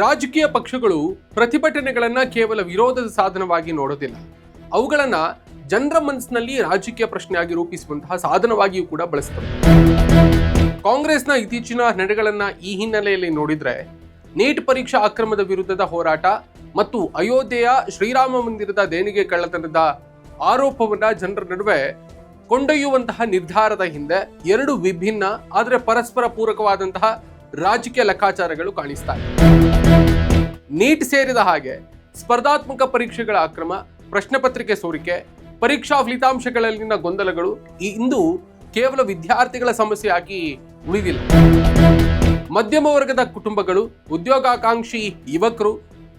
ರಾಜಕೀಯ ಪಕ್ಷಗಳು ಪ್ರತಿಭಟನೆಗಳನ್ನ ಕೇವಲ ವಿರೋಧದ ಸಾಧನವಾಗಿ ನೋಡೋದಿಲ್ಲ, ಅವುಗಳನ್ನ ಜನರ ಮನಸ್ಸಿನಲ್ಲಿ ರಾಜಕೀಯ ಪ್ರಶ್ನೆಯಾಗಿ ರೂಪಿಸುವಂತಹ ಸಾಧನವಾಗಿಯೂ ಕೂಡ ಬಳಸ್ತವೆ. ಕಾಂಗ್ರೆಸ್ನ ಇತ್ತೀಚಿನ ನಡೆಗಳನ್ನ ಈ ಹಿನ್ನೆಲೆಯಲ್ಲಿ ನೋಡಿದ್ರೆ, ನೀಟ್ ಪರೀಕ್ಷಾ ಅಕ್ರಮದ ವಿರುದ್ಧದ ಹೋರಾಟ ಮತ್ತು ಅಯೋಧ್ಯೆಯ ಶ್ರೀರಾಮ ಮಂದಿರದ ದೇಣಿಗೆ ಕಳ್ಳತನದ ಆರೋಪವನ್ನ ಜನರ ನಡುವೆ ಕೊಂಡೊಯ್ಯುವಂತಹ ನಿರ್ಧಾರದ ಹಿಂದೆ ಎರಡು ವಿಭಿನ್ನ ಆದರೆ ಪರಸ್ಪರ ಪೂರಕವಾದಂತಹ ರಾಜಕೀಯ ಲೆಕ್ಕಾಚಾರಗಳು ಕಾಣಿಸ್ತಾ ಇದೆ. ನೀಟ್ ಸೇರಿದ ಹಾಗೆ ಸ್ಪರ್ಧಾತ್ಮಕ ಪರೀಕ್ಷೆಗಳ ಅಕ್ರಮ, ಪ್ರಶ್ನೆ ಪತ್ರಿಕೆ ಸೋರಿಕೆ, ಪರೀಕ್ಷಾ ಫಲಿತಾಂಶಗಳಲ್ಲಿನ ಗೊಂದಲಗಳು ಇಂದು ಕೇವಲ ವಿದ್ಯಾರ್ಥಿಗಳ ಸಮಸ್ಯೆಯಾಗಿ ಉಳಿದಿಲ್ಲ. ಮಧ್ಯಮ ವರ್ಗದ ಕುಟುಂಬಗಳು, ಉದ್ಯೋಗಾಕಾಂಕ್ಷಿ ಯುವಕರು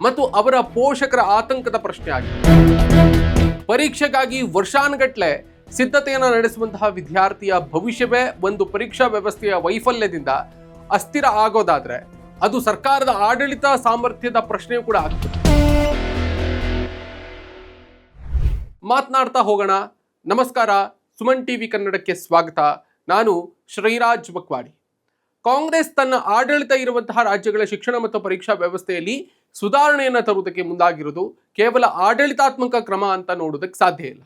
ಮತ್ತು ಅವರ ಪೋಷಕರ ಆತಂಕದ ಪ್ರಶ್ನೆ ಆಗಿದೆ. ಪರೀಕ್ಷೆಗಾಗಿ ವರ್ಷಾನುಗಟ್ಲೆ ಸಿದ್ಧತೆಯನ್ನು ನಡೆಸುವಂತಹ ವಿದ್ಯಾರ್ಥಿಯ ಭವಿಷ್ಯವೇ ಒಂದು ಪರೀಕ್ಷಾ ವ್ಯವಸ್ಥೆಯ ವೈಫಲ್ಯದಿಂದ ಅಸ್ಥಿರ ಆಗೋದಾದ್ರೆ ಅದು ಸರ್ಕಾರದ ಆಡಳಿತ ಸಾಮರ್ಥ್ಯದ ಪ್ರಶ್ನೆಯೂ ಕೂಡ ಆಗ್ತದೆ. ಮಾತನಾಡ್ತಾ ಹೋಗೋಣ. ನಮಸ್ಕಾರ, ಸುಮನ್ ಟಿವಿ ಕನ್ನಡಕ್ಕೆ ಸ್ವಾಗತ. ನಾನು ಶ್ರೀರಾಜ್ ಬಕ್ವಾಡಿ. ಕಾಂಗ್ರೆಸ್ ತನ್ನ ಆಡಳಿತ ಇರುವಂತಹ ರಾಜ್ಯಗಳ ಶಿಕ್ಷಣ ಮತ್ತು ಪರೀಕ್ಷಾ ವ್ಯವಸ್ಥೆಯಲ್ಲಿ ಸುಧಾರಣೆಯನ್ನು ತರುವುದಕ್ಕೆ ಮುಂದಾಗಿರುವುದು ಕೇವಲ ಆಡಳಿತಾತ್ಮಕ ಕ್ರಮ ಅಂತ ನೋಡೋದಕ್ಕೆ ಸಾಧ್ಯ ಇಲ್ಲ.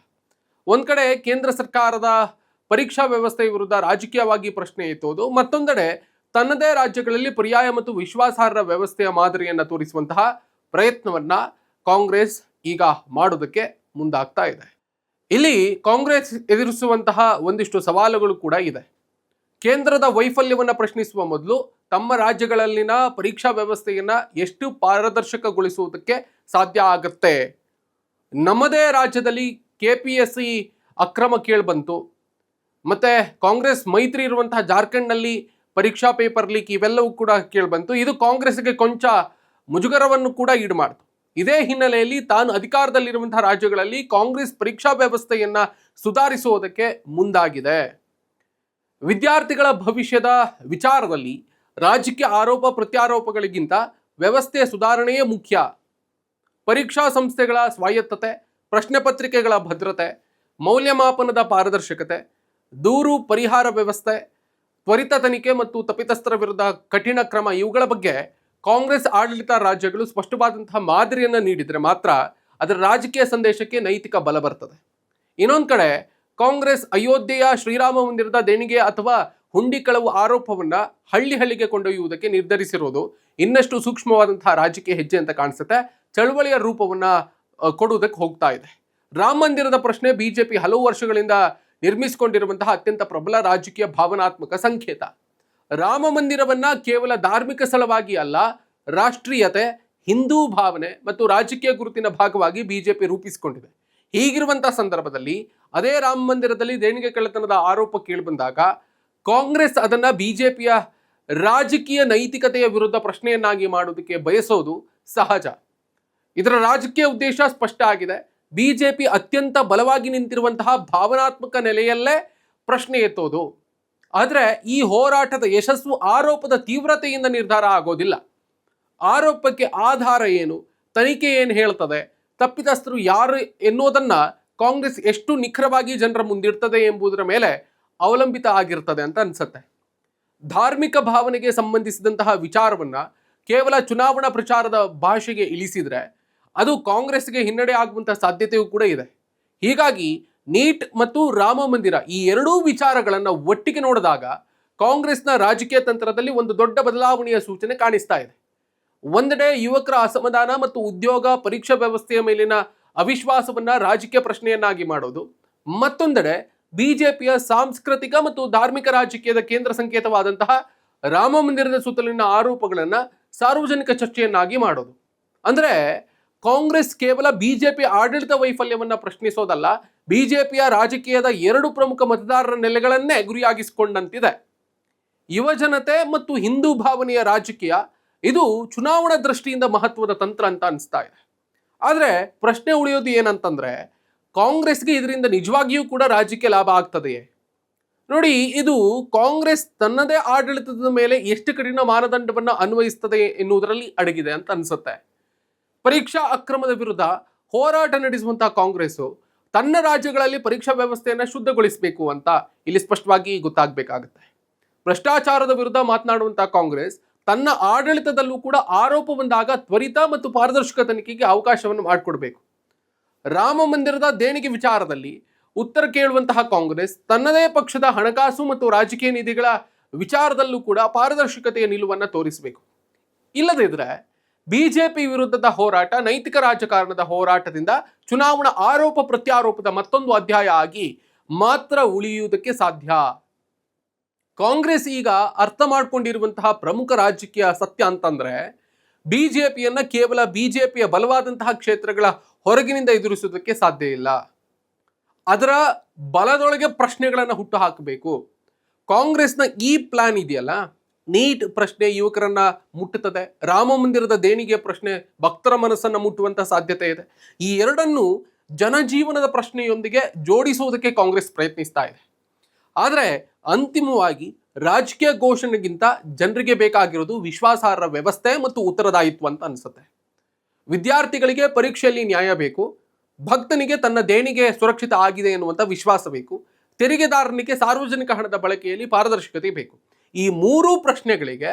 ಒಂದ್ ಕಡೆ ಕೇಂದ್ರ ಸರ್ಕಾರದ ಪರೀಕ್ಷಾ ವ್ಯವಸ್ಥೆಯ ವಿರುದ್ಧ ರಾಜಕೀಯವಾಗಿ ಪ್ರಶ್ನೆ ಎತ್ತೋದು, ಮತ್ತೊಂದೆಡೆ ತನ್ನದೇ ರಾಜ್ಯಗಳಲ್ಲಿ ಪರ್ಯಾಯ ಮತ್ತು ವಿಶ್ವಾಸಾರ್ಹ ವ್ಯವಸ್ಥೆಯ ಮಾದರಿಯನ್ನು ತೋರಿಸುವಂತಹ ಪ್ರಯತ್ನವನ್ನ ಕಾಂಗ್ರೆಸ್ ಈಗ ಮಾಡೋದಕ್ಕೆ ಮುಂದಾಗ್ತಾ ಇದೆ. ಇಲ್ಲಿ ಕಾಂಗ್ರೆಸ್ ಎದುರಿಸುವಂತಹ ಒಂದಿಷ್ಟು ಸವಾಲುಗಳು ಕೂಡ ಇದೆ. ಕೇಂದ್ರದ ವೈಫಲ್ಯವನ್ನು ಪ್ರಶ್ನಿಸುವ ಮೊದಲು ತಮ್ಮ ರಾಜ್ಯಗಳಲ್ಲಿನ ಪರೀಕ್ಷಾ ವ್ಯವಸ್ಥೆಯನ್ನ ಎಷ್ಟು ಪಾರದರ್ಶಕಗೊಳಿಸುವುದಕ್ಕೆ ಸಾಧ್ಯ ಆಗುತ್ತೆ. ನಮ್ಮದೇ ರಾಜ್ಯದಲ್ಲಿ KPSC ಅಕ್ರಮ ಕೇಳ್ಬಂತು, ಮತ್ತೆ ಕಾಂಗ್ರೆಸ್ ಮೈತ್ರಿ ಇರುವಂತಹ ಜಾರ್ಖಂಡ್ನಲ್ಲಿ ಪರೀಕ್ಷಾ ಪೇಪರ್ ಲೀಕ್, ಇವೆಲ್ಲವೂ ಕೂಡ ಕೇಳ್ಬಂತು. ಇದು ಕಾಂಗ್ರೆಸ್ಗೆ ಕೊಂಚ ಮುಜುಗರವನ್ನು ಕೂಡ ಈಡು ಮಾಡಿತು. ಇದೇ ಹಿನ್ನೆಲೆಯಲ್ಲಿ ತಾನು ಅಧಿಕಾರದಲ್ಲಿರುವಂತಹ ರಾಜ್ಯಗಳಲ್ಲಿ ಕಾಂಗ್ರೆಸ್ ಪರೀಕ್ಷಾ ವ್ಯವಸ್ಥೆಯನ್ನ ಸುಧಾರಿಸುವುದಕ್ಕೆ ಮುಂದಾಗಿದೆ. ವಿದ್ಯಾರ್ಥಿಗಳ ಭವಿಷ್ಯದ ವಿಚಾರದಲ್ಲಿ ರಾಜಕೀಯ ಆರೋಪ ಪ್ರತ್ಯಾರೋಪಗಳಿಗಿಂತ ವ್ಯವಸ್ಥೆಯ ಸುಧಾರಣೆಯೇ ಮುಖ್ಯ. ಪರೀಕ್ಷಾ ಸಂಸ್ಥೆಗಳ ಸ್ವಾಯತ್ತತೆ, ಪ್ರಶ್ನೆ ಪತ್ರಿಕೆಗಳ ಭದ್ರತೆ, ಮೌಲ್ಯಮಾಪನದ ಪಾರದರ್ಶಕತೆ, ದೂರು ಪರಿಹಾರ ವ್ಯವಸ್ಥೆ, ತ್ವರಿತ ತನಿಖೆ ಮತ್ತು ತಪ್ಪಿತಸ್ಥರ ವಿರುದ್ಧ ಕಠಿಣ ಕ್ರಮ, ಇವುಗಳ ಬಗ್ಗೆ ಕಾಂಗ್ರೆಸ್ ಆಡಳಿತ ರಾಜ್ಯಗಳು ಸ್ಪಷ್ಟವಾದಂತಹ ಮಾದರಿಯನ್ನು ನೀಡಿದರೆ ಮಾತ್ರ ಅದರ ರಾಜಕೀಯ ಸಂದೇಶಕ್ಕೆ ನೈತಿಕ ಬಲ ಬರ್ತದೆ. ಇನ್ನೊಂದು ಕಡೆ ಕಾಂಗ್ರೆಸ್ ಅಯೋಧ್ಯೆಯ ಶ್ರೀರಾಮ ಮಂದಿರದ ದೇಣಿಗೆ ಅಥವಾ ಹುಂಡಿ ಕಳವು ಆರೋಪವನ್ನ ಹಳ್ಳಿಗೆ ಕೊಂಡೊಯ್ಯುವುದಕ್ಕೆ ನಿರ್ಧರಿಸಿರೋದು ಇನ್ನಷ್ಟು ಸೂಕ್ಷ್ಮವಾದಂತಹ ರಾಜಕೀಯ ಹೆಜ್ಜೆ ಅಂತ ಕಾಣಿಸುತ್ತೆ. ಚಳವಳಿಯ ರೂಪವನ್ನ ಕೊಡುವುದಕ್ಕೆ ಹೋಗ್ತಾ ಇದೆ. ರಾಮ ಮಂದಿರದ ಪ್ರಶ್ನೆ ಬಿಜೆಪಿ ಹಲವು ವರ್ಷಗಳಿಂದ ನಿರ್ಮಿಸಿಕೊಂಡಿರುವಂತಹ ಅತ್ಯಂತ ಪ್ರಬಲ ರಾಜಕೀಯ ಭಾವನಾತ್ಮಕ ಸಂಕೇತ. ರಾಮ ಮಂದಿರವನ್ನ ಕೇವಲ ಧಾರ್ಮಿಕ ಸ್ಥಳವಾಗಿ ಅಲ್ಲ, ರಾಷ್ಟ್ರೀಯತೆ, ಹಿಂದೂ ಭಾವನೆ ಮತ್ತು ರಾಜಕೀಯ ಗುರುತಿನ ಭಾಗವಾಗಿ ಬಿಜೆಪಿ ರೂಪಿಸಿಕೊಂಡಿದೆ. ಹೀಗಿರುವಂತಹ ಸಂದರ್ಭದಲ್ಲಿ ಅದೇ ರಾಮ ಮಂದಿರದಲ್ಲಿ ದೇಣಿಗೆ ಕಳ್ಳತನದ ಆರೋಪ ಕೇಳಿಬಂದಾಗ ಕಾಂಗ್ರೆಸ್ ಅದನ್ನ ಬಿಜೆಪಿಯ ರಾಜಕೀಯ ನೈತಿಕತೆಯ ವಿರುದ್ಧ ಪ್ರಶ್ನೆಯನ್ನಾಗಿ ಮಾಡುವುದಕ್ಕೆ ಬಯಸೋದು ಸಹಜ. ಇದರ ರಾಜಕೀಯ ಉದ್ದೇಶ ಸ್ಪಷ್ಟ ಆಗಿದೆ. ಬಿಜೆಪಿ ಅತ್ಯಂತ ಬಲವಾಗಿ ನಿಂತಿರುವಂತಹ ಭಾವನಾತ್ಮಕ ನೆಲೆಯಲ್ಲೇ ಪ್ರಶ್ನೆ ಎತ್ತೋದು. ಆದರೆ ಈ ಹೋರಾಟದ ಯಶಸ್ಸು ಆರೋಪದ ತೀವ್ರತೆಯಿಂದ ನಿರ್ಧಾರ ಆಗೋದಿಲ್ಲ. ಆರೋಪಕ್ಕೆ ಆಧಾರ ಏನು, ತನಿಖೆ ಏನು ಹೇಳ್ತದೆ, ತಪ್ಪಿತಸ್ಥರು ಯಾರು ಎನ್ನುವುದನ್ನ ಕಾಂಗ್ರೆಸ್ ಎಷ್ಟು ನಿಖರವಾಗಿ ಜನರ ಮುಂದಿಡ್ತದೆ ಎಂಬುದರ ಮೇಲೆ ಅವಲಂಬಿತ ಆಗಿರ್ತದೆ ಅಂತ ಅನ್ಸುತ್ತೆ. ಧಾರ್ಮಿಕ ಭಾವನೆಗೆ ಸಂಬಂಧಿಸಿದಂತಹ ವಿಚಾರವನ್ನ ಕೇವಲ ಚುನಾವಣಾ ಪ್ರಚಾರದ ಭಾಷೆಗೆ ಇಳಿಸಿದ್ರೆ ಅದು ಕಾಂಗ್ರೆಸ್ಗೆ ಹಿನ್ನಡೆ ಆಗುವಂತಹ ಸಾಧ್ಯತೆಯೂ ಕೂಡ ಇದೆ. ಹೀಗಾಗಿ ನೀಟ್ ಮತ್ತು ರಾಮ ಮಂದಿರ ಈ ಎರಡೂ ವಿಚಾರಗಳನ್ನು ಒಟ್ಟಿಗೆ ನೋಡಿದಾಗ ಕಾಂಗ್ರೆಸ್ನ ರಾಜಕೀಯ ತಂತ್ರದಲ್ಲಿ ಒಂದು ದೊಡ್ಡ ಬದಲಾವಣೆಯ ಸೂಚನೆ ಕಾಣಿಸ್ತಾ ಇದೆ. ಒಂದೆಡೆ ಯುವಕರ ಅಸಮಾಧಾನ ಮತ್ತು ಉದ್ಯೋಗ ಪರೀಕ್ಷಾ ವ್ಯವಸ್ಥೆಯ ಮೇಲಿನ ಅವಿಶ್ವಾಸವನ್ನ ರಾಜಕೀಯ ಪ್ರಶ್ನೆಯನ್ನಾಗಿ ಮಾಡೋದು, ಮತ್ತೊಂದೆಡೆ ಬಿಜೆಪಿಯ ಸಾಂಸ್ಕೃತಿಕ ಮತ್ತು ಧಾರ್ಮಿಕ ರಾಜಕೀಯದ ಕೇಂದ್ರ ಸಂಕೇತವಾದಂತಹ ರಾಮ ಮಂದಿರದ ಸುತ್ತಲಿನ ಆರೋಪಗಳನ್ನ ಸಾರ್ವಜನಿಕ ಚರ್ಚೆಯನ್ನಾಗಿ ಮಾಡೋದು. ಅಂದ್ರೆ ಕಾಂಗ್ರೆಸ್ ಕೇವಲ ಬಿಜೆಪಿ ಆಡಳಿತ ವೈಫಲ್ಯವನ್ನ ಪ್ರಶ್ನಿಸೋದಲ್ಲ, ಬಿಜೆಪಿಯ ರಾಜಕೀಯದ ಎರಡು ಪ್ರಮುಖ ಮತದಾರರ ನೆಲೆಗಳನ್ನೇ ಗುರಿಯಾಗಿಸಿಕೊಂಡಂತಿದೆ. ಯುವಜನತೆ ಮತ್ತು ಹಿಂದೂ ಭಾವನೆಯ ರಾಜಕೀಯ ಇದು ಚುನಾವಣಾ ದೃಷ್ಟಿಯಿಂದ ಮಹತ್ವದ ತಂತ್ರ ಅಂತ ಅನಿಸ್ತಾ ಇದೆ. ಆದರೆ ಪ್ರಶ್ನೆ ಉಳಿಯೋದು ಏನಂತಂದ್ರೆ, ಕಾಂಗ್ರೆಸ್ಗೆ ಇದರಿಂದ ನಿಜವಾಗಿಯೂ ಕೂಡ ರಾಜಕೀಯ ಲಾಭ ಆಗ್ತದೆಯೇ? ನೋಡಿ, ಇದು ಕಾಂಗ್ರೆಸ್ ತನ್ನದೇ ಆಡಳಿತದ ಮೇಲೆ ಎಷ್ಟು ಕಠಿಣ ಮಾನದಂಡವನ್ನು ಅನ್ವಯಿಸ್ತದೆ ಎನ್ನುವುದರಲ್ಲಿ ಅಡಗಿದೆ ಅಂತ ಅನಿಸುತ್ತೆ. ಪರೀಕ್ಷಾ ಅಕ್ರಮದ ವಿರುದ್ಧ ಹೋರಾಟ ನಡೆಸುವಂತಹ ಕಾಂಗ್ರೆಸ್ ತನ್ನ ರಾಜ್ಯಗಳಲ್ಲಿ ಪರೀಕ್ಷಾ ವ್ಯವಸ್ಥೆಯನ್ನು ಶುದ್ಧಗೊಳಿಸಬೇಕು ಅಂತ ಇಲ್ಲಿ ಸ್ಪಷ್ಟವಾಗಿ ಗೊತ್ತಾಗಬೇಕಾಗುತ್ತೆ. ಭ್ರಷ್ಟಾಚಾರದ ವಿರುದ್ಧ ಮಾತನಾಡುವಂತಹ ಕಾಂಗ್ರೆಸ್ ತನ್ನ ಆಡಳಿತದಲ್ಲೂ ಕೂಡ ಆರೋಪ ಬಂದಾಗ ತ್ವರಿತ ಮತ್ತು ಪಾರದರ್ಶಕ ತನಿಖೆಗೆ ಅವಕಾಶವನ್ನು ಮಾಡಿಕೊಡ್ಬೇಕು. ರಾಮ ಮಂದಿರದ ದೇಣಿಗೆ ವಿಚಾರದಲ್ಲಿ ಉತ್ತರ ಕೇಳುವಂತಹ ಕಾಂಗ್ರೆಸ್ ತನ್ನದೇ ಪಕ್ಷದ ಹಣಕಾಸು ಮತ್ತು ರಾಜಕೀಯ ನಿಧಿಗಳ ವಿಚಾರದಲ್ಲೂ ಕೂಡ ಪಾರದರ್ಶಕತೆಯ ನಿಲುವನ್ನು ತೋರಿಸಬೇಕು. ಇಲ್ಲದಿದ್ದರೆ ಬಿಜೆಪಿ ವಿರುದ್ಧದ ಹೋರಾಟ ನೈತಿಕ ರಾಜಕಾರಣದ ಹೋರಾಟದಿಂದ ಚುನಾವಣಾ ಆರೋಪ ಪ್ರತ್ಯಾರೋಪದ ಮತ್ತೊಂದು ಅಧ್ಯಾಯ ಆಗಿ ಮಾತ್ರ ಉಳಿಯುವುದಕ್ಕೆ ಸಾಧ್ಯ. ಕಾಂಗ್ರೆಸ್ ಈಗ ಅರ್ಥ ಮಾಡ್ಕೊಂಡಿರುವಂತಹ ಪ್ರಮುಖ ರಾಜಕೀಯ ಸತ್ಯ ಅಂತಂದ್ರೆ ಬಿಜೆಪಿಯನ್ನ ಕೇವಲ ಬಿಜೆಪಿಯ ಬಲವಾದಂತಹ ಕ್ಷೇತ್ರಗಳ ಹೊರಗಿನಿಂದ ಎದುರಿಸುವುದಕ್ಕೆ ಸಾಧ್ಯ ಇಲ್ಲ. ಅದರ ಬಲದೊಳಗೆ ಪ್ರಶ್ನೆಗಳನ್ನು ಹುಟ್ಟು ಹಾಕಬೇಕು. ಕಾಂಗ್ರೆಸ್ನ ಈ ಪ್ಲಾನ್ ಇದೆಯಲ್ಲ, ನೀಟ್ ಪ್ರಶ್ನೆ ಯುವಕರನ್ನ ಮುಟ್ಟುತ್ತದೆ, ರಾಮ ಮಂದಿರದ ದೇಣಿಗೆ ಪ್ರಶ್ನೆ ಭಕ್ತರ ಮನಸ್ಸನ್ನು ಮುಟ್ಟುವಂತ ಸಾಧ್ಯತೆ ಇದೆ. ಈ ಎರಡನ್ನು ಜನಜೀವನದ ಪ್ರಶ್ನೆಯೊಂದಿಗೆ ಜೋಡಿಸುವುದಕ್ಕೆ ಕಾಂಗ್ರೆಸ್ ಪ್ರಯತ್ನಿಸ್ತಾ ಇದೆ. ಆದರೆ ಅಂತಿಮವಾಗಿ ರಾಜಕೀಯ ಘೋಷಣೆಗಿಂತ ಜನರಿಗೆ ಬೇಕಾಗಿರೋದು ವಿಶ್ವಾಸಾರ್ಹ ವ್ಯವಸ್ಥೆ ಮತ್ತು ಉತ್ತರದಾಯಿತ್ವ ಅಂತ ಅನಿಸುತ್ತೆ. ವಿದ್ಯಾರ್ಥಿಗಳಿಗೆ ಪರೀಕ್ಷೆಯಲ್ಲಿ ನ್ಯಾಯ ಬೇಕು, ಭಕ್ತನಿಗೆ ತನ್ನ ದೇಣಿಗೆ ಸುರಕ್ಷಿತ ಆಗಿದೆ ಎನ್ನುವಂಥ ವಿಶ್ವಾಸ ಬೇಕು, ತೆರಿಗೆದಾರನಿಗೆ ಸಾರ್ವಜನಿಕ ಹಣದ ಬಳಕೆಯಲ್ಲಿ ಪಾರದರ್ಶಕತೆ ಬೇಕು. ಈ ಮೂರೂ ಪ್ರಶ್ನೆಗಳಿಗೆ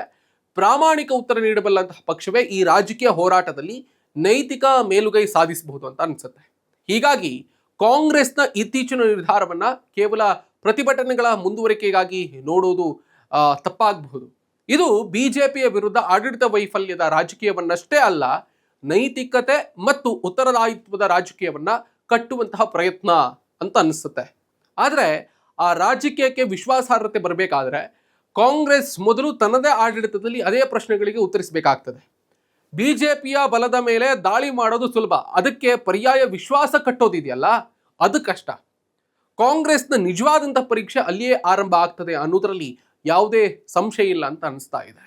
ಪ್ರಾಮಾಣಿಕ ಉತ್ತರ ನೀಡಬಲ್ಲಂತಹ ಪಕ್ಷವೇ ಈ ರಾಜಕೀಯ ಹೋರಾಟದಲ್ಲಿ ನೈತಿಕ ಮೇಲುಗೈ ಸಾಧಿಸಬಹುದು ಅಂತ ಅನಿಸುತ್ತೆ. ಹೀಗಾಗಿ ಕಾಂಗ್ರೆಸ್ನ ಇತ್ತೀಚಿನ ನಿರ್ಧಾರವನ್ನ ಕೇವಲ ಪ್ರತಿಭಟನೆಗಳ ಮುಂದುವರಿಕೆಗಾಗಿ ನೋಡುವುದು ತಪ್ಪಾಗಬಹುದು. ಇದು ಬಿಜೆಪಿಯ ವಿರುದ್ಧ ಆಡಳಿತ ವೈಫಲ್ಯದ ರಾಜಕೀಯವನ್ನಷ್ಟೇ ಅಲ್ಲ, ನೈತಿಕತೆ ಮತ್ತು ಉತ್ತರದಾಯಿತ್ವದ ರಾಜಕೀಯವನ್ನ ಕಟ್ಟುವಂತಹ ಪ್ರಯತ್ನ ಅಂತ ಅನಿಸುತ್ತೆ. ಆದರೆ ಆ ರಾಜಕೀಯಕ್ಕೆ ವಿಶ್ವಾಸಾರ್ಹತೆ ಬರಬೇಕಾದ್ರೆ ಕಾಂಗ್ರೆಸ್ ಮೊದಲು ತನ್ನದೇ ಆಡಳಿತದಲ್ಲಿ ಅದೇ ಪ್ರಶ್ನೆಗಳಿಗೆ ಉತ್ತರಿಸಬೇಕಾಗ್ತದೆ. ಬಿಜೆಪಿಯ ಬಲದ ಮೇಲೆ ದಾಳಿ ಮಾಡೋದು ಸುಲಭ, ಅದಕ್ಕೆ ಪರ್ಯಾಯ ವಿಶ್ವಾಸ ಕಟ್ಟೋದಿದೆಯಲ್ಲ ಅದು ಕಷ್ಟ. ಕಾಂಗ್ರೆಸ್ನ ನಿಜವಾದಂಥ ಪರೀಕ್ಷೆ ಅಲ್ಲಿಯೇ ಆರಂಭ ಆಗ್ತದೆ ಅನ್ನೋದರಲ್ಲಿ ಯಾವುದೇ ಸಂಶಯ ಇಲ್ಲ ಅಂತ ಅನಿಸ್ತಾ ಇದೆ.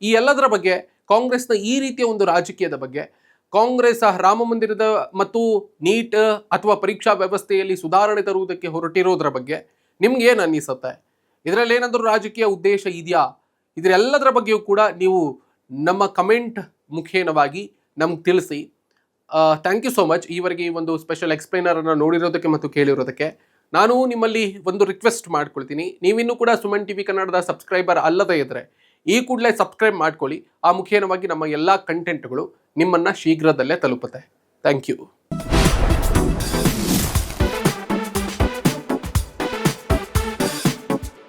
ಈ ಎಲ್ಲದರ ಬಗ್ಗೆ, ಕಾಂಗ್ರೆಸ್ನ ಈ ರೀತಿಯ ಒಂದು ರಾಜಕೀಯದ ಬಗ್ಗೆ, ಕಾಂಗ್ರೆಸ್ ರಾಮ ಮಂದಿರದ ಮತ್ತು ನೀಟ್ ಅಥವಾ ಪರೀಕ್ಷಾ ವ್ಯವಸ್ಥೆಯಲ್ಲಿ ಸುಧಾರಣೆ ತರುವುದಕ್ಕೆ ಹೊರಟಿರೋದ್ರ ಬಗ್ಗೆ ನಿಮ್ಗೆ ಏನು ಅನ್ನಿಸುತ್ತೆ? ಇದರಲ್ಲಿ ಏನಾದರೂ ರಾಜಕೀಯ ಉದ್ದೇಶ ಇದೆಯಾ? ಇದರೆಲ್ಲದರ ಬಗ್ಗೆಯೂ ಕೂಡ ನೀವು ನಮ್ಮ ಕಮೆಂಟ್ ಮುಖೇನವಾಗಿ ನಮ್ಗೆ ತಿಳಿಸಿ. ಥ್ಯಾಂಕ್ ಯು ಸೋ ಮಚ್ ಈವರೆಗೆ ಈ ಒಂದು ಸ್ಪೆಷಲ್ ಎಕ್ಸ್ಪ್ಲೈನರನ್ನು ನೋಡಿರೋದಕ್ಕೆ ಮತ್ತು ಕೇಳಿರೋದಕ್ಕೆ. ನಾನು ನಿಮ್ಮಲ್ಲಿ ಒಂದು ರಿಕ್ವೆಸ್ಟ್ ಮಾಡ್ಕೊಳ್ತೀನಿ, ನೀವಿನ್ನೂ ಕೂಡ ಸುಮನ್ ಟಿವಿ ಕನ್ನಡದ ಸಬ್ಸ್ಕ್ರೈಬರ್ ಅಲ್ಲದೇ ಇದ್ದರೆ ಈ ಕೂಡಲೇ ಸಬ್ಸ್ಕ್ರೈಬ್ ಮಾಡ್ಕೊಳ್ಳಿ. ಆ ಮುಖೇನವಾಗಿ ನಮ್ಮ ಎಲ್ಲ ಕಂಟೆಂಟ್ಗಳು ನಿಮ್ಮನ್ನು ಶೀಘ್ರದಲ್ಲೇ ತಲುಪುತ್ತೆ. Thank you.